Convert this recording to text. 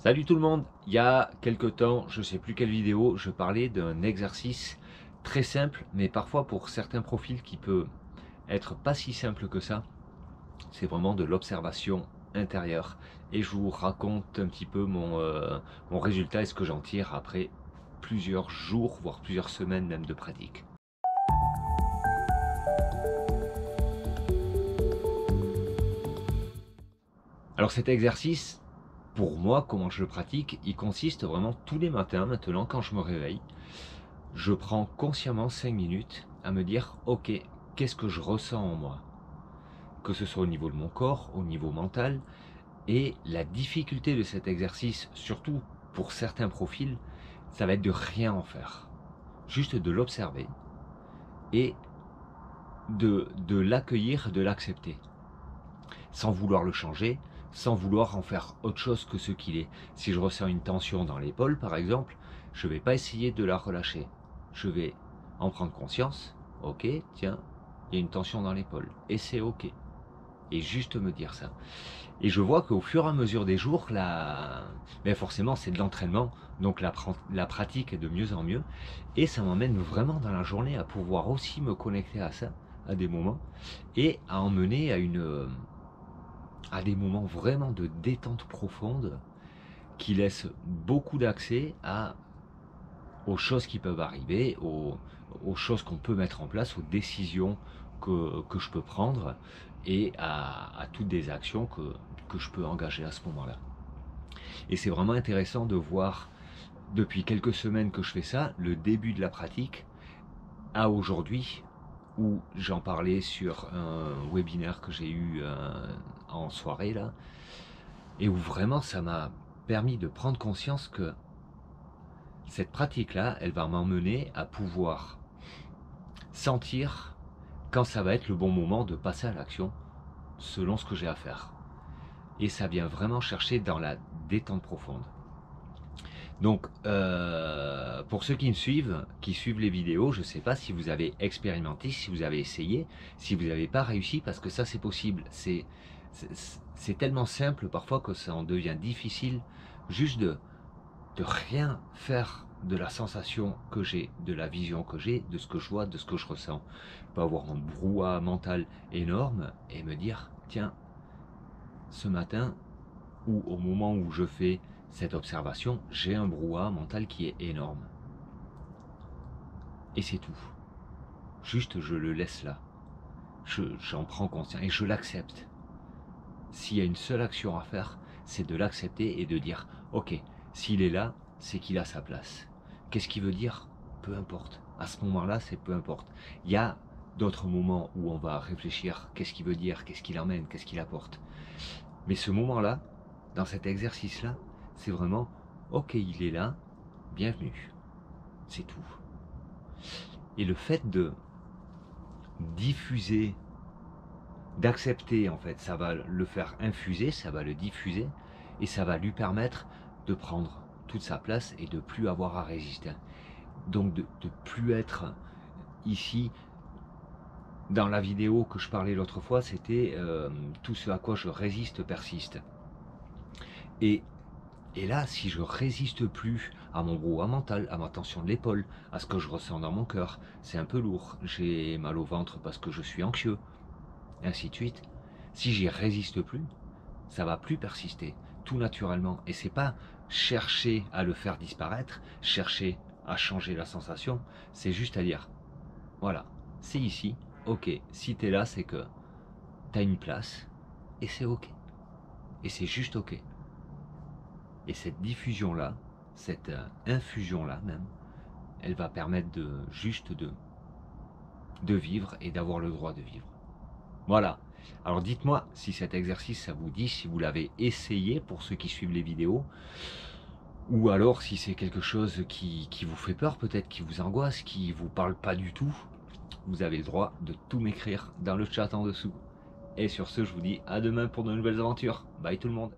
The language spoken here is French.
Salut tout le monde, il y a quelque temps, je sais plus quelle vidéo, je parlais d'un exercice très simple, mais parfois pour certains profils qui peut être pas si simple que ça. C'est vraiment de l'observation intérieure. Et je vous raconte un petit peu mon résultat et ce que j'en tire après plusieurs jours, voire plusieurs semaines même de pratique. Alors cet exercice, pour moi, comment je le pratique, il consiste vraiment tous les matins maintenant quand je me réveille. Je prends consciemment 5 minutes à me dire ok, qu'est-ce que je ressens en moi, que ce soit au niveau de mon corps, au niveau mental. Et la difficulté de cet exercice, surtout pour certains profils, ça va être de rien en faire, juste de l'observer et de l'accueillir, de l'accepter, sans vouloir le changer, sans vouloir en faire autre chose que ce qu'il est. Si je ressens une tension dans l'épaule par exemple, je ne vais pas essayer de la relâcher, je vais en prendre conscience. Ok, tiens, il y a une tension dans l'épaule et c'est ok, et juste me dire ça. Et je vois qu'au fur et à mesure des jours, ben forcément c'est de l'entraînement, donc la pratique est de mieux en mieux, et ça m'emmène vraiment dans la journée à pouvoir aussi me connecter à ça, à des moments, et à emmener à des moments vraiment de détente profonde qui laissent beaucoup d'accès aux choses qui peuvent arriver, aux choses qu'on peut mettre en place, aux décisions que je peux prendre et à toutes des actions que je peux engager à ce moment-là. Et c'est vraiment intéressant de voir depuis quelques semaines que je fais ça, le début de la pratique à aujourd'hui, où j'en parlais sur un webinaire que j'ai eu en soirée là, et où vraiment ça m'a permis de prendre conscience que cette pratique-là, elle va m'emmener à pouvoir sentir quand ça va être le bon moment de passer à l'action selon ce que j'ai à faire. Et ça vient vraiment chercher dans la détente profonde. Donc, pour ceux qui me suivent, qui suivent les vidéos, je ne sais pas si vous avez expérimenté, si vous avez essayé, si vous n'avez pas réussi, parce que ça c'est possible. C'est tellement simple parfois que ça en devient difficile juste de rien faire de la sensation que j'ai, de la vision que j'ai, de ce que je vois, de ce que je ressens. Je peux avoir un brouhaha mental énorme et me dire, tiens, ce matin, ou au moment où je fais cette observation, j'ai un brouhaha mental qui est énorme. Et c'est tout. Juste, je le laisse là. J'en prends conscience et je l'accepte. S'il y a une seule action à faire, c'est de l'accepter et de dire, ok, s'il est là, c'est qu'il a sa place. Qu'est-ce qu'il veut dire? Peu importe. À ce moment-là, c'est peu importe. Il y a d'autres moments où on va réfléchir, qu'est-ce qu'il veut dire, qu'est-ce qu'il emmène, qu'est-ce qu'il apporte. Mais ce moment-là, dans cet exercice-là, c'est vraiment, ok, il est là, bienvenue. C'est tout. Et le fait de diffuser, d'accepter en fait, ça va le faire infuser, ça va le diffuser, et ça va lui permettre de prendre toute sa place et de plus avoir à résister. Donc de plus être ici. Dans la vidéo que je parlais l'autre fois, c'était tout ce à quoi je résiste persiste. Et là, si je résiste plus à mon brouhaha mental, à ma tension de l'épaule, à ce que je ressens dans mon cœur, c'est un peu lourd, j'ai mal au ventre parce que je suis anxieux, et ainsi de suite. Si j'y résiste plus, ça va plus persister, tout naturellement. Et c'est pas chercher à le faire disparaître, chercher à changer la sensation, c'est juste à dire, voilà, c'est ici, ok, si t'es là, c'est que t'as une place, et c'est ok. Et c'est juste ok. Et cette diffusion-là, cette infusion-là même, elle va permettre de vivre et d'avoir le droit de vivre. Voilà. Alors dites-moi si cet exercice ça vous dit, si vous l'avez essayé pour ceux qui suivent les vidéos, ou alors si c'est quelque chose qui vous fait peur, peut-être qui vous angoisse, qui vous parle pas du tout. Vous avez le droit de tout m'écrire dans le chat en dessous. Et sur ce, je vous dis à demain pour de nouvelles aventures. Bye tout le monde.